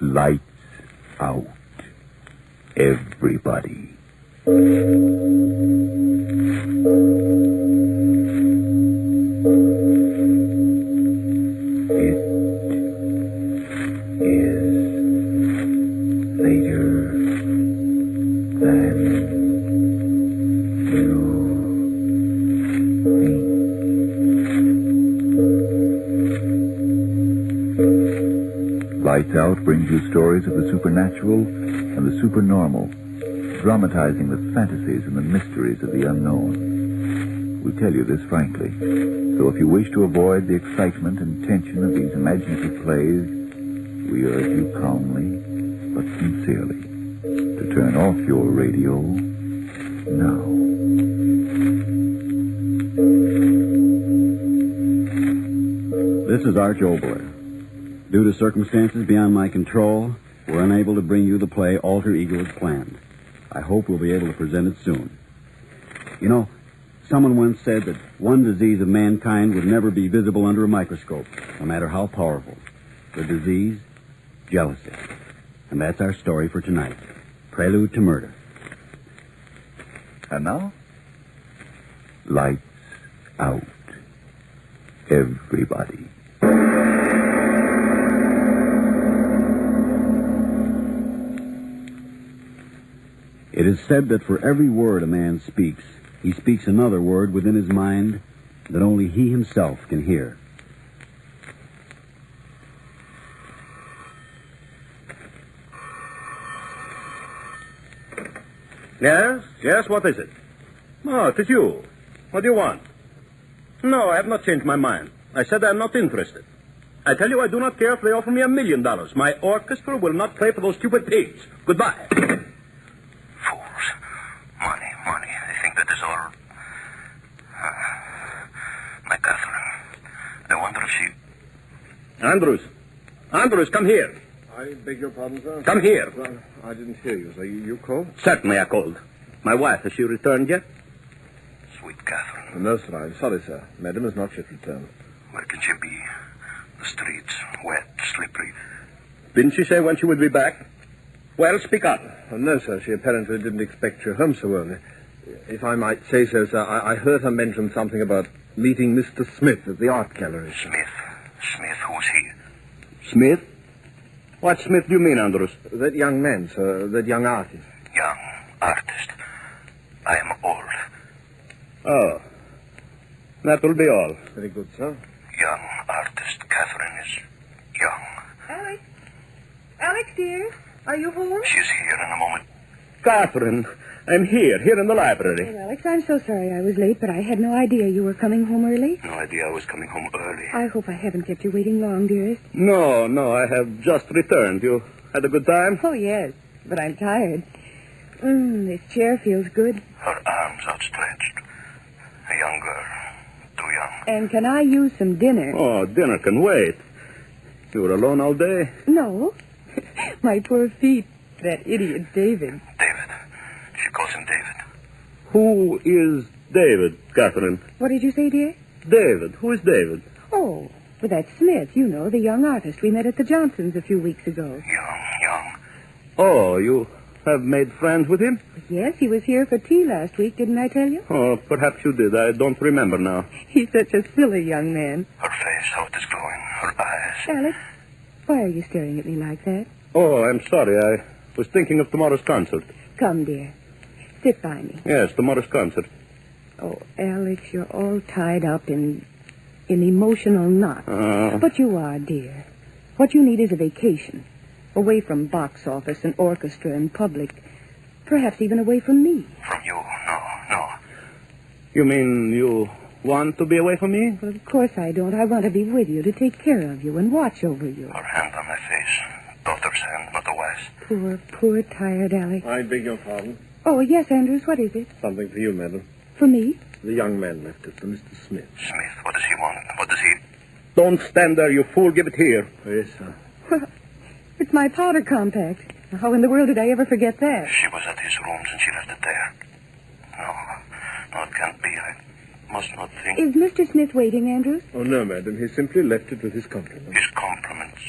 Lights out, everybody. It is later than you think. Lights Out brings you stories of the supernatural and the supernormal, dramatizing the fantasies and the mysteries of the unknown. We tell you this frankly, so if you wish to avoid the excitement and tension of these imaginative plays, we urge you calmly but sincerely to turn off your radio now. This is Arch Obler. Due to circumstances beyond my control, we're unable to bring you the play Alter Ego as planned. I hope we'll be able to present it soon. You know, someone once said that one disease of mankind would never be visible under a microscope, no matter how powerful. The disease, jealousy. And that's our story for tonight. Prelude to Murder. And now, lights out, everybody. It is said that for every word a man speaks, he speaks another word within his mind that only he himself can hear. Yes, what is it? Oh, it is you. What do you want? No, I have not changed my mind. I said I am not interested. I tell you, I do not care if they offer me $1 million. My orchestra will not play for those stupid pigs. Goodbye. Fools. Money. They think that is all. My Catherine. I wonder if she... Andrews, come here. I beg your pardon, sir? Come here. Well, I didn't hear you, sir. You called? Certainly I called. My wife, has she returned yet? Sweet Catherine. No, sir. I'm sorry, sir. Madam has not yet returned. Where can she be? The streets, wet, slippery. Didn't she say when she would be back? Well, speak up. No, sir. She apparently didn't expect you home so early. If I might say so, sir, I heard her mention something about meeting Mr. Smith at the art gallery. Smith, who's he? Smith? What Smith do you mean, Andrews? That young man, sir. That young artist. Young artist. I am old. Oh. That will be all. Very good, sir. Young artist. Catherine is young. Alex, dear, are you home? She's here in a moment. Catherine, I'm here in the library. Oh, Alex, I'm so sorry I was late, but I had no idea you were coming home early. No idea I was coming home early. I hope I haven't kept you waiting long, dearest. No, I have just returned. You had a good time? Oh, yes, but I'm tired. This chair feels good. Her arms outstretched. A young girl. Too young. And can I use some dinner? Oh, dinner can wait. You were alone all day? No. My poor feet. That idiot David. David. She calls him David. Who is David, Catherine? What did you say, dear? David. Who is David? Oh, well, that's Smith, you know, the young artist we met at the Johnsons a few weeks ago. Young. Oh, you have made friends with him? Yes, he was here for tea last week, didn't I tell you? Oh, perhaps you did. I don't remember now. He's such a silly young man. Her face, how it is glowing. Her eyes. Alex, why are you staring at me like that? Oh, I'm sorry. I was thinking of tomorrow's concert. Come, dear. Sit by me. Yes, tomorrow's concert. Oh, Alex, you're all tied up in emotional knots. But you are, dear. What you need is a vacation. Away from box office and orchestra and public. Perhaps even away from me. From you? No. You mean you want to be away from me? Well, of course I don't. I want to be with you, to take care of you and watch over you. Her hand on my face. Daughter's hand, not a wife's. Poor, tired Alex. I beg your pardon. Oh, yes, Andrews, what is it? Something for you, madam. For me? The young man left it for Mr. Smith. Smith, what does he want? What does he... Don't stand there, you fool. Give it here. Oh, yes, sir. Well, it's my powder compact. How in the world did I ever forget that? She was at his rooms and she left it there. No, it can't be. I must not think. Is Mr. Smith waiting, Andrews? Oh, no, madam. He simply left it with his compliments. His compliments.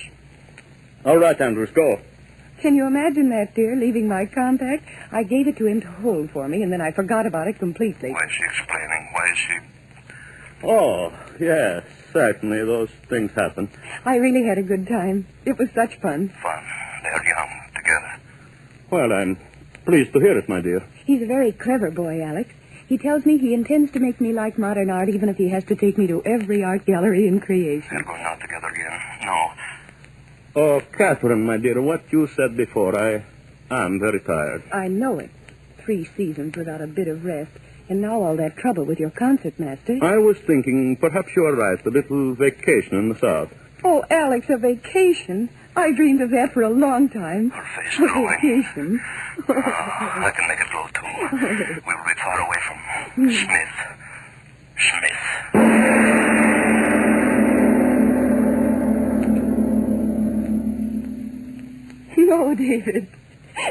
All right, Andrews, go. Can you imagine that, dear, leaving my compact? I gave it to him to hold for me, and then I forgot about it completely. Why is she explaining? Why is she... Oh, yes, certainly. Those things happen. I really had a good time. It was such fun. Fun. They're young together. Well, I'm pleased to hear it, my dear. He's a very clever boy, Alex. He tells me he intends to make me like modern art, even if he has to take me to every art gallery in creation. They're going out together again. No. Oh, Catherine, my dear, what you said before, I'm very tired. I know it. 3 seasons without a bit of rest, and now all that trouble with your concertmaster. I was thinking perhaps you are right, a little vacation in the South. Oh, Alex, a vacation? I dreamed of that for a long time. Her face A glowing. vacation. I can make it glow, too. We'll be far away from Smith. No, David.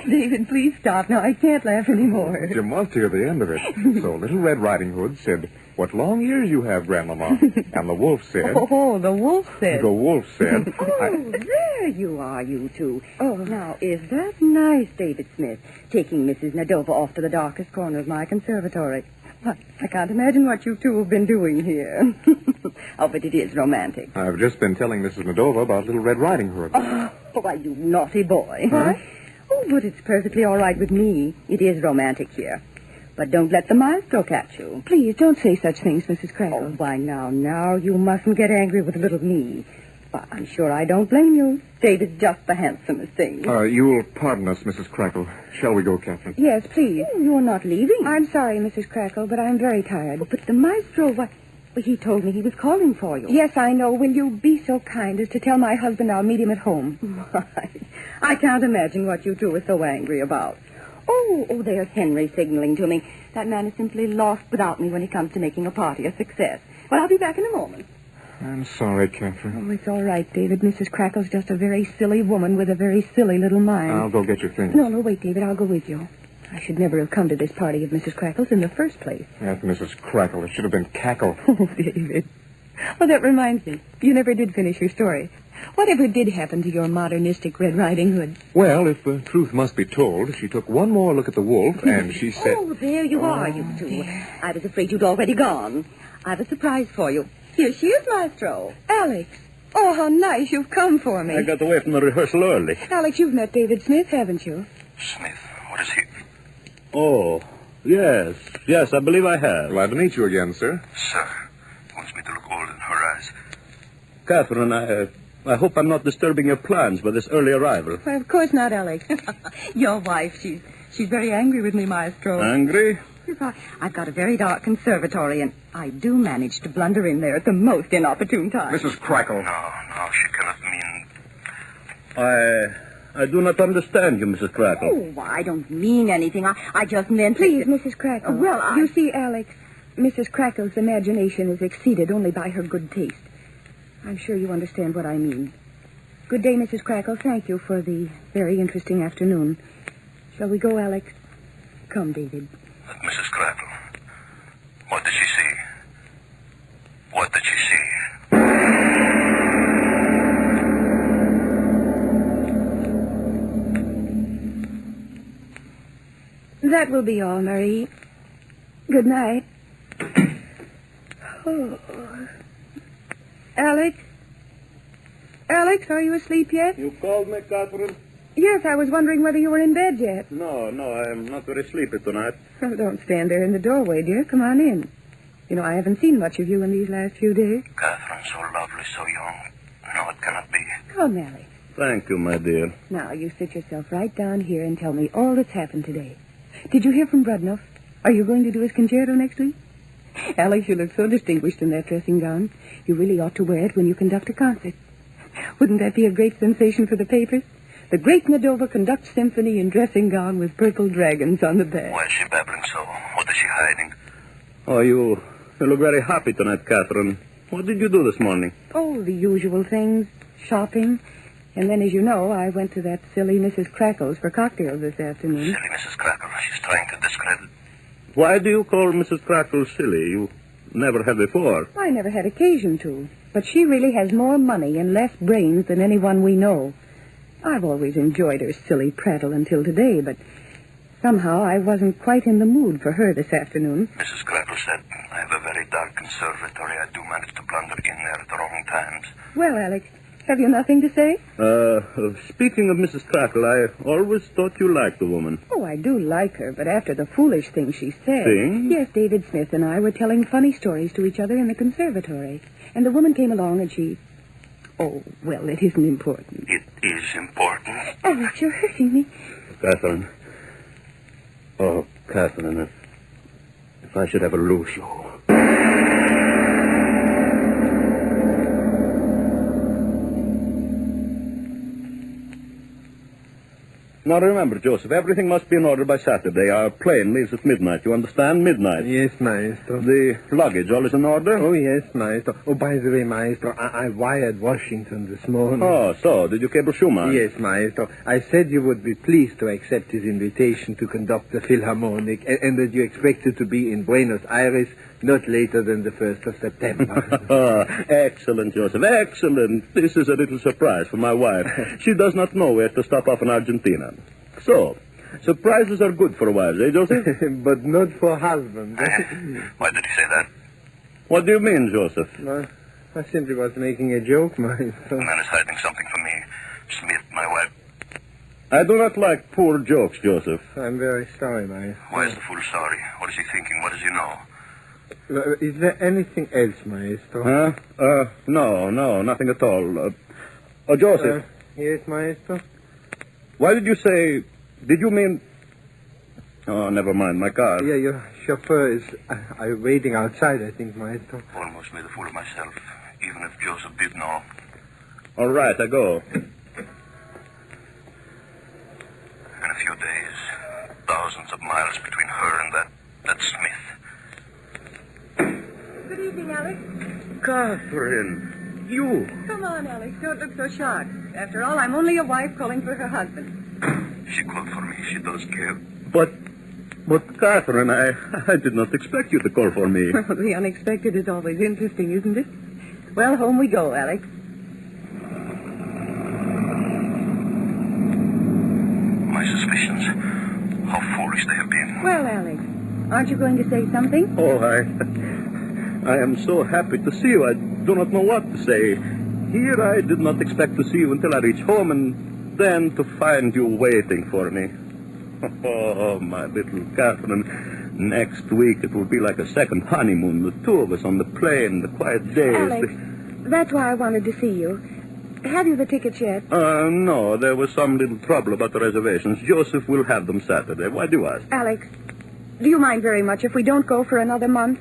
David, please stop. Now, I can't laugh anymore. You must hear the end of it. So Little Red Riding Hood said, "What long ears you have, Grandmama." And the wolf said... Oh, the wolf said. The wolf said... Oh, there you are, you two. Oh, now, is that nice, David Smith, taking Mrs. Nadova off to the darkest corner of my conservatory? Why, I can't imagine what you two have been doing here. Oh, but it is romantic. I've just been telling Mrs. Nadova about Little Red Riding Hood. Oh, why, you naughty boy. Huh? Oh, but it's perfectly all right with me. It is romantic here. But don't let the maestro catch you. Please, don't say such things, Mrs. Crackle. Oh, why, now, you mustn't get angry with little me. But I'm sure I don't blame you. David's just the handsomest thing. You will pardon us, Mrs. Crackle. Shall we go, Catherine? Yes, please. Oh, you're not leaving. I'm sorry, Mrs. Crackle, but I'm very tired. Oh, but the maestro, what... Well, he told me he was calling for you. Yes, I know. Will you be so kind as to tell my husband I'll meet him at home? Why, I can't imagine what you two are so angry about. Oh, there's Henry signaling to me. That man is simply lost without me when it comes to making a party a success. Well, I'll be back in a moment. I'm sorry, Catherine. Oh, it's all right, David. Mrs. Crackle's just a very silly woman with a very silly little mind. I'll go get your things. No, wait, David. I'll go with you. I should never have come to this party of Mrs. Crackle's in the first place. That's Mrs. Crackle. It should have been Cackle. Oh, David. Oh, that reminds me. You never did finish your story. Whatever did happen to your modernistic Red Riding Hood? Well, if the truth must be told, she took one more look at the wolf, and she said... Oh, there you are, you two. I was afraid you'd already gone. I've a surprise for you. Here she is, Maestro. Alex. Oh, how nice you've come for me. I got away from the rehearsal early. Alex, you've met David Smith, haven't you? Smith, what is he? Oh, yes, I believe I have. Glad to meet you again, sir. Sir, he wants me to look old in her eyes. Catherine, I hope I'm not disturbing your plans by this early arrival. Why, of course not, Alex. Your wife, she's very angry with me, Maestro. Angry? I've got a very dark conservatory, and I do manage to blunder in there at the most inopportune time. Mrs. Crackle. No, she cannot mean... I do not understand you, Mrs. Crackle. Oh, I don't mean anything. I just meant... Please, Mrs. Crackle. Well, You see, Alex, Mrs. Crackle's imagination is exceeded only by her good taste. I'm sure you understand what I mean. Good day, Mrs. Crackle. Thank you for the very interesting afternoon. Shall we go, Alex? Come, David. But Mrs. Crackle, what did she see? What did she see? That will be all, Marie. Good night. Oh. Alex? Alex, are you asleep yet? You called me, Catherine? Yes, I was wondering whether you were in bed yet. No, I'm not very sleepy tonight. Oh, don't stand there in the doorway, dear. Come on in. You know, I haven't seen much of you in these last few days. Catherine, so lovely, so young. No, it cannot be. Come, Alex. Thank you, my dear. Now, you sit yourself right down here and tell me all that's happened today. Did you hear from Brudnoff? Are you going to do his concerto next week? Alex, you look so distinguished in that dressing gown. You really ought to wear it when you conduct a concert. Wouldn't that be a great sensation for the papers? The great Nadova conducts symphony in dressing gown with purple dragons on the back. Why is she babbling so? What is she hiding? Oh, you look very happy tonight, Catherine. What did you do this morning? Oh, the usual things. Shopping. And then, as you know, I went to that silly Mrs. Crackle's for cocktails this afternoon. Silly Mrs. Crackle. She's trying to discredit. Why do you call Mrs. Crackle silly? You never have before. I never had occasion to. But she really has more money and less brains than anyone we know. I've always enjoyed her silly prattle until today, but somehow I wasn't quite in the mood for her this afternoon. Mrs. Crackle said I have a very dark conservatory. I do manage to blunder in there at the wrong times. Well, Alex, have you nothing to say? Speaking of Mrs. Crackle, I always thought you liked the woman. Oh, I do like her, but after the foolish thing she said... Thing? Yes, David Smith and I were telling funny stories to each other in the conservatory. And the woman came along and she... Oh, well, it isn't important. It is important. Alex, you're hurting me. Catherine. Oh, Catherine, if I should ever lose you... Now remember, Joseph, everything must be in order by Saturday. Our plane leaves at midnight. You understand? Midnight. Yes, Maestro. The luggage, all is in order? Oh, yes, Maestro. Oh, by the way, Maestro, I wired Washington this morning. Oh, so, did you cable Schumann? Yes, Maestro. I said you would be pleased to accept his invitation to conduct the Philharmonic, and that you expected to be in Buenos Aires not later than the 1st of September. Excellent, Joseph, excellent. This is a little surprise for my wife. She does not know where to stop off in Argentina. So, surprises are good for wives, eh, Joseph? But not for husbands. Why did he say that? What do you mean, Joseph? No, I simply was making a joke, Maestro. The man is hiding something from me. Smith, my wife. I do not like poor jokes, Joseph. I'm very sorry, Maestro. Why is the fool sorry? What is he thinking? What does he know? Is there anything else, Maestro? Huh? No, nothing at all. Joseph, Yes, Maestro? why did you say... Did you mean... Oh, never mind, my car. Yeah, your chauffeur is waiting outside, I think, Maestro. Almost made a fool of myself, even if Joseph did know. All right, I go. In a few days, thousands of miles between her and that Smith. Good evening, Alex. Catherine, you... Come on, Alex. Don't look so shocked. After all, I'm only a wife calling for her husband. She called for me. She does care. But Catherine, I did not expect you to call for me. Well, the unexpected is always interesting, isn't it? Well, home we go, Alex. My suspicions, how foolish they have been. Well, Alex, aren't you going to say something? Oh, I am so happy to see you. I do not know what to say. Here I did not expect to see you until I reach home, and then to find you waiting for me. Oh, my little Catherine. Next week it will be like a second honeymoon. The two of us on the plane, the quiet days. Alex, that's why I wanted to see you. Have you the tickets yet? No, there was some little trouble about the reservations. Joseph will have them Saturday. Why do you ask? Alex, do you mind very much if we don't go for another month?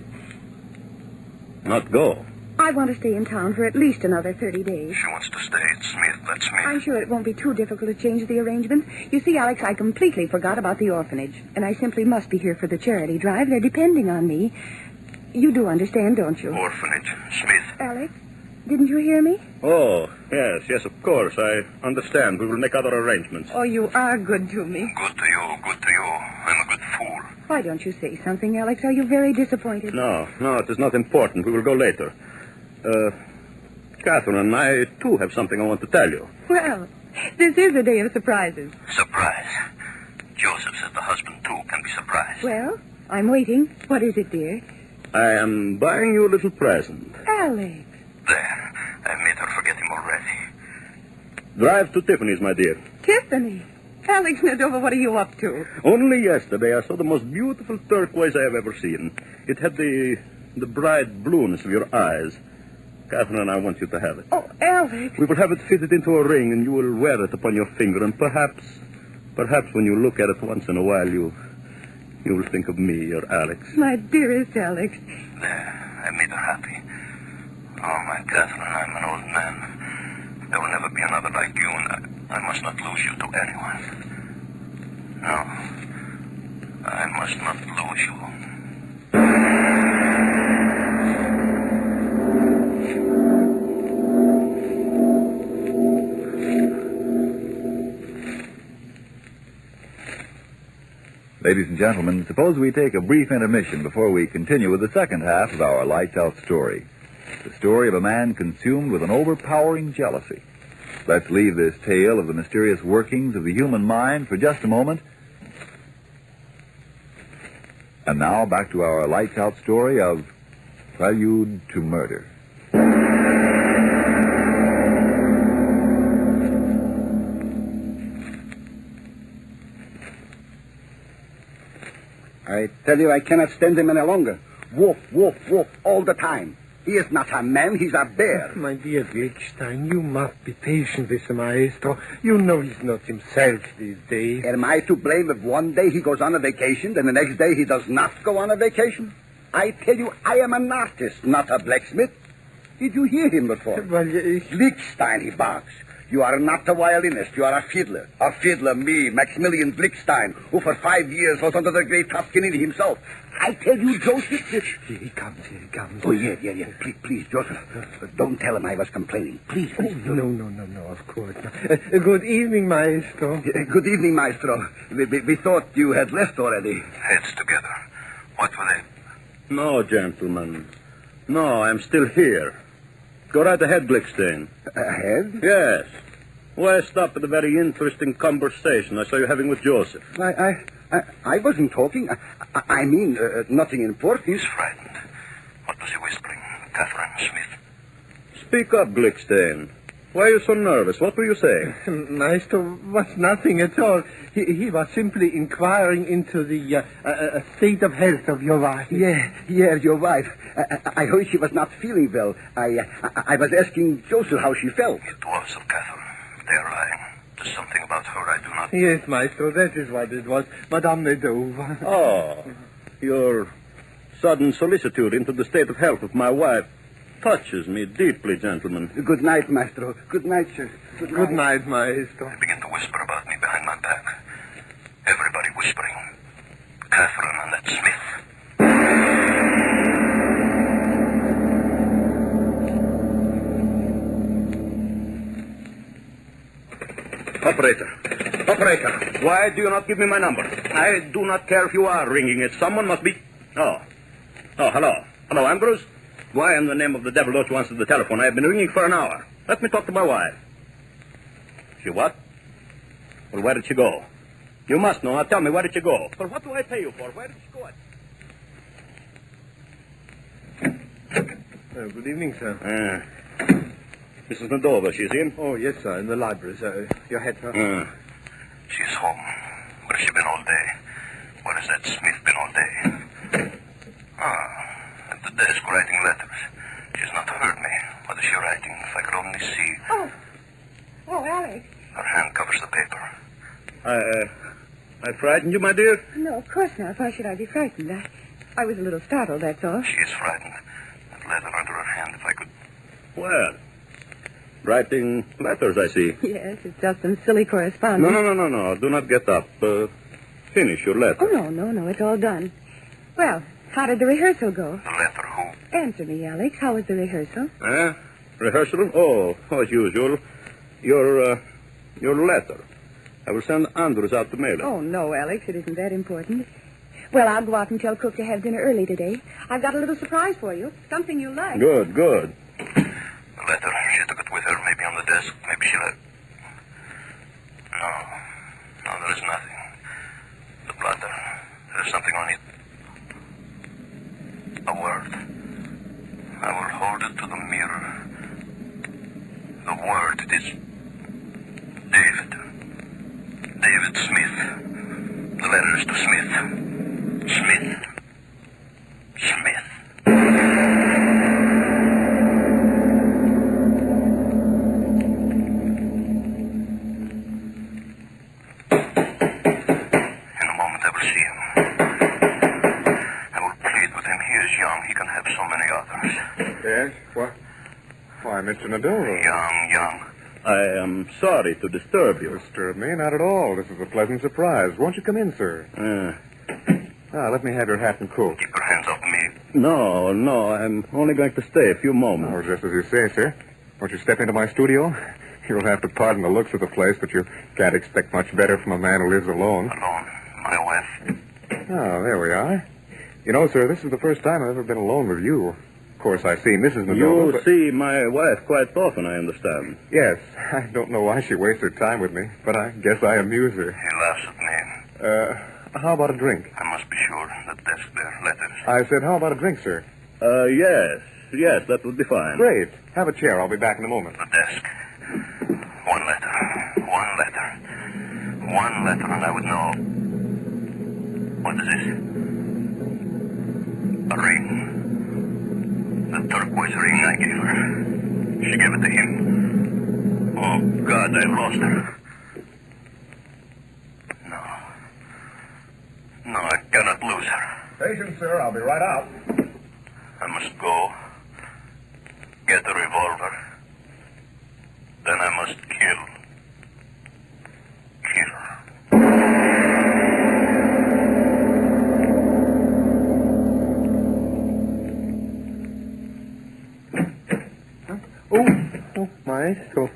Not go. I want to stay in town for at least another 30 days. She wants to stay at Smith. That's Smith. I'm sure it won't be too difficult to change the arrangement. You see, Alex, I completely forgot about the orphanage, and I simply must be here for the charity drive. They're depending on me. You do understand, don't you? Orphanage. Smith. Alex, didn't you hear me? Oh, yes, of course. I understand. We will make other arrangements. Oh, you are good to me. Good to you. Good to you. I'm a good fool. Why don't you say something, Alex? Are you very disappointed? No, it is not important. We will go later. Catherine, I, too, have something I want to tell you. Well, this is a day of surprises. Surprise. Joseph says the husband, too, can be surprised. Well, I'm waiting. What is it, dear? I am buying you a little present. Alex. There. I made her forget him already. Drive to Tiffany's, my dear. Tiffany. Alex Nadova, what are you up to? Only yesterday I saw the most beautiful turquoise I have ever seen. It had the bright blueness of your eyes. Catherine, I want you to have it. Oh, Alex. We will have it fitted into a ring, and you will wear it upon your finger, and perhaps when you look at it once in a while, you will think of me, your Alex. My dearest Alex. There. I made her happy. Oh, my Catherine, I'm an old man. There will never be another like you, and I must not lose you to anyone. No. I must not lose you. Ladies and gentlemen, suppose we take a brief intermission before we continue with the second half of our Lights Out story. The story of a man consumed with an overpowering jealousy. Let's leave this tale of the mysterious workings of the human mind for just a moment. And now back to our lights out story of Prelude to Murder. I tell you, I cannot stand him any longer. Wolf, wolf, wolf, all the time. He is not a man, he's a bear. My dear Glickstein, you must be patient with the maestro. You know he's not himself these days. Am I to blame if one day he goes on a vacation, then the next day he does not go on a vacation? I tell you, I am an artist, not a blacksmith. Did you hear him before? Well, Glickstein, he barks. You are not a violinist, you are a fiddler. A fiddler, me, Maximilian Glickstein, who for 5 years was under the great Toscanini himself. I tell you, Joseph... Here he comes. Oh, yeah. Please, Joseph, don't tell him I was complaining. Please. No, of course not. Good evening, maestro. Good evening, maestro. We thought you had left already. Heads together. What were they? No, gentlemen. No, I'm still here. Go right ahead, Glickstein. Ahead? Yes. Why stop at a very interesting conversation I saw you having with Joseph? I wasn't talking. I mean, nothing important. He's frightened. What was he whispering? Catherine Smith. Speak up, Glickstein. Why are you so nervous? What were you saying? Maestro was nothing at all. He was simply inquiring into the state of health of your wife. Yeah, your wife. I heard she was not feeling well. I was asking Joseph how she felt. It was of Catherine. They are lying. There's something about her I do not... Yes, maestro, that is what it was. Madame Medova. Oh, your sudden solicitude into the state of health of my wife touches me deeply, gentlemen. Good night, maestro. Good night, sir. Good night, maestro. They begin to whisper about me behind my back. Everybody whispering. Catherine and that Smith. Operator, why do you not give me my number? I do not care if you are ringing it. Someone must be... Oh, hello. Hello, Ambrose. Why in the name of the devil don't you answer the telephone? I have been ringing for an hour. Let me talk to my wife. She what? Well, where did she go? You must know. Now tell me, where did she go? Well, what do I pay you for? Where did she go? Good evening, sir. Mrs. Medova, she's in? Oh, yes, sir, in the library, sir. Your hat, sir? She's home. Where has she been all day? Where has that Smith been all day? At the desk writing letters. She's not heard me. What is she writing? If I could only see. Oh, Alex. Her hand covers the paper. I frightened you, my dear? No, of course not. Why should I be frightened? I was a little startled, that's all. She is frightened. That letter under her hand, if I could... Well, writing letters, I see. Yes, it's just some silly correspondence. No. Do not get up. Finish your letter. Oh, no. It's all done. Well, how did the rehearsal go? The letter who? Answer me, Alex. How was the rehearsal? Rehearsal? Oh, as usual. Your letter. I will send Andrews out to mail it. Oh, no, Alex. It isn't that important. Well, I'll go out and tell Cook to have dinner early today. I've got a little surprise for you. Something you'll like. Good. The letter. She took it with her, maybe on the desk. Maybe she left... No, there is nothing. The blotter. There's something on it. A word. I will hold it to the mirror. The word, it is... David. David Smith. The letter is to Smith. Smith. In a moment I will see him. I will plead with him. He is young. He can have so many others. Yes? Why, Mr. Nadolo. Young. I am sorry to disturb you. Disturb me? Not at all. This is a pleasant surprise. Won't you come in, sir? Let me have your hat and coat. Keep your hands off me. No, I'm only going to stay a few moments. Oh, just as you say, sir. Won't you step into my studio? You'll have to pardon the looks of the place, but you can't expect much better from a man who lives alone. Alone. My wife. Oh, there we are. You know, sir, this is the first time I've ever been alone with you. Of course, I see Mrs. Nadova. You but... see my wife quite often, I understand. Yes. I don't know why she wastes her time with me, but I guess I amuse her. He laughs at me. How about a drink? I must be sure. The desk there, letters. I said, how about a drink, sir? Yes, that would be fine. Great. Have a chair. I'll be back in a moment. The desk. One letter. One letter, and I would know. What is this? A ring. The turquoise ring I gave her. She gave it to him. Oh, God, I've lost her. No, I cannot lose her. Patience, sir. I'll be right out. I must go. Get the revolver. Then I must kill. Oh, Maestro.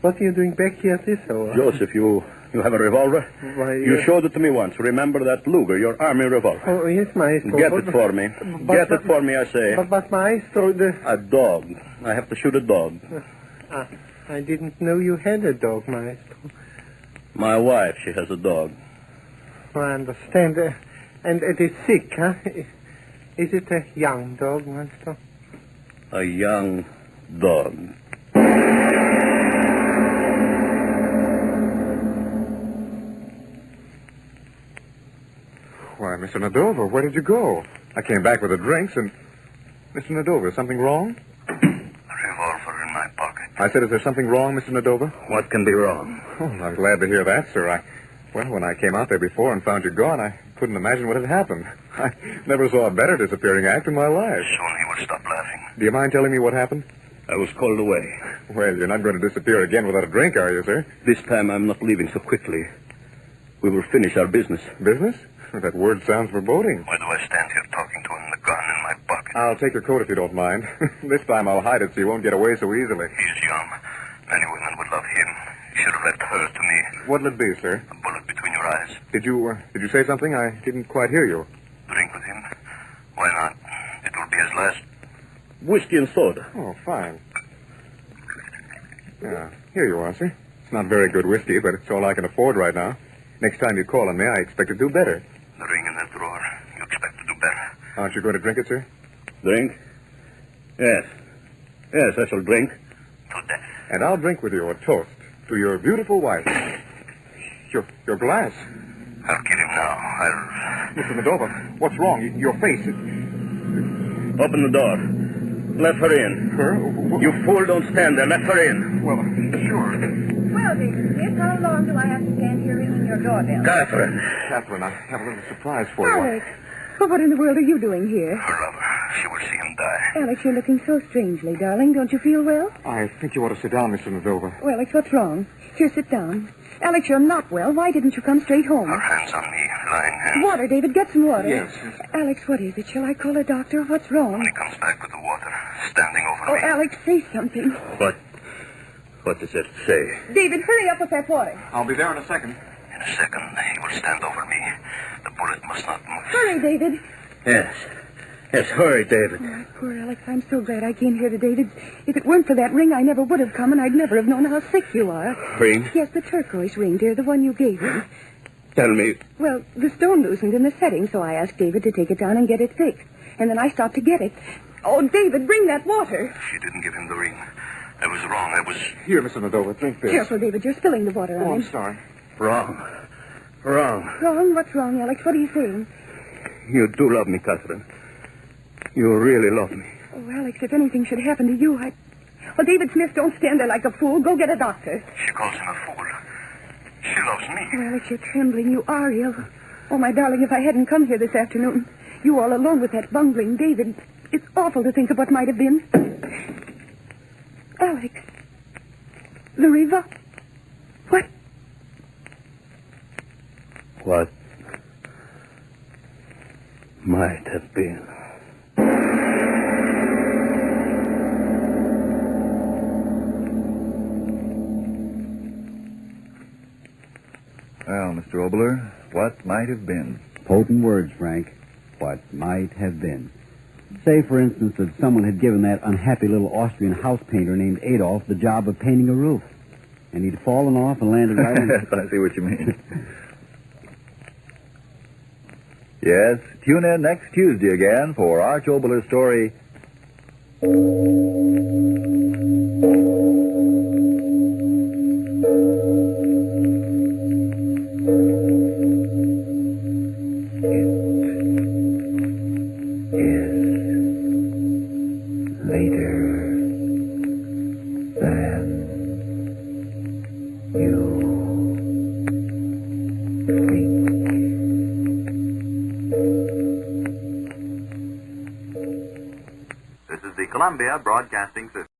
What are you doing back here at this hour? Joseph, you have a revolver? Why, You showed it to me once. Remember that Luger, your army revolver? Oh, yes, Maestro. Get it for me. Get it for me, I say. But Maestro, A dog. I have to shoot a dog. I didn't know you had a dog, Maestro. My wife, she has a dog. Oh, I understand. And it is sick, huh? Is it a young dog, Maestro? A young dog. Why, Mr. Nadova, where did you go? I came back with the drinks and... Mr. Nadova, is something wrong? A revolver in my pocket. I said, is there something wrong, Mr. Nadova? What can be wrong? Oh, I'm glad to hear that, sir. Well, when I came out there before and found you gone, I couldn't imagine what had happened. I never saw a better disappearing act in my life. Soon he will stop laughing. Do you mind telling me what happened? I was called away. Well, you're not going to disappear again without a drink, are you, sir? This time I'm not leaving so quickly. We will finish our business. Business? That word sounds foreboding. Why do I stand here talking to him, the gun in my pocket? I'll take your coat if you don't mind. This time I'll hide it so you won't get away so easily. He is young. Many women would love him. You should have left her to me. What'll it be, sir? A bullet between your eyes. Did you say something? I didn't quite hear you. Drink with him? Why not? It will be his last. Whiskey and soda. Oh, fine. Yeah, here you are, sir. It's not very good whiskey, but it's all I can afford right now. Next time you call on me, I expect to do better. The ring in the drawer. You expect to do better. Aren't you going to drink it, sir? Drink? Yes. Yes, I shall drink. To death. And I'll drink with you a toast to your beautiful wife. Your glass. I'll kill him now. Mr. Nadova, what's wrong? Your face. Open the door. Let her in. Her? You fool, don't stand there. Let her in. Well, sure. Well, David, how long do I have to stand here ringing your doorbell? Catherine, I have a little surprise for you. Alex, well, what in the world are you doing here? Her lover. She will see him die. Alex, you're looking so strangely, darling. Don't you feel well? I think you ought to sit down, Mr. Nadova. Well, Alex, what's wrong? Here, sit down. Alex, you're not well. Why didn't you come straight home? Her hands on me, lying hands. Water, David. Get some water. Yes. Alex, what is it? Shall I call a doctor? What's wrong? When he comes back with the water, standing over Oh, me. Alex, say something. What does it say? David, hurry up with that water. I'll be there in a second. In a second, he will stand over me. The bullet must not move. Hurry, David. Yes. Yes, hurry, David. Oh, poor Alex, I'm so glad I came here today. If it weren't for that ring, I never would have come, and I'd never have known how sick you are. Ring? Yes, the turquoise ring, dear, the one you gave me. Tell me. Well, the stone loosened in the setting, so I asked David to take it down and get it fixed. And then I stopped to get it. Oh, David, bring that water. She didn't give him the ring. I was wrong. I was... Here, Mr. Nadova, drink this. Careful, David, you're spilling the water Oh, on I'm him. sorry. Wrong. Wrong? What's wrong, Alex? What are you saying? You do love me, Catherine. You really love me. Oh, Alex, if anything should happen to you, Well, David Smith, don't stand there like a fool. Go get a doctor. She calls him a fool. She loves me. Oh, Alex, you're trembling. You are ill. Oh, my darling, if I hadn't come here this afternoon, you all alone with that bungling David, it's awful to think of what might have been. Alex. The river. What? What might have been. Well, Mr. Obler, what might have been? Potent words, Frank. What might have been. Say, for instance, that someone had given that unhappy little Austrian house painter named Adolf the job of painting a roof. And he'd fallen off and landed right in Yes, I see what you mean. Yes, tune in next Tuesday again for Arch Oboler's story, later than you think. This is the Columbia Broadcasting System.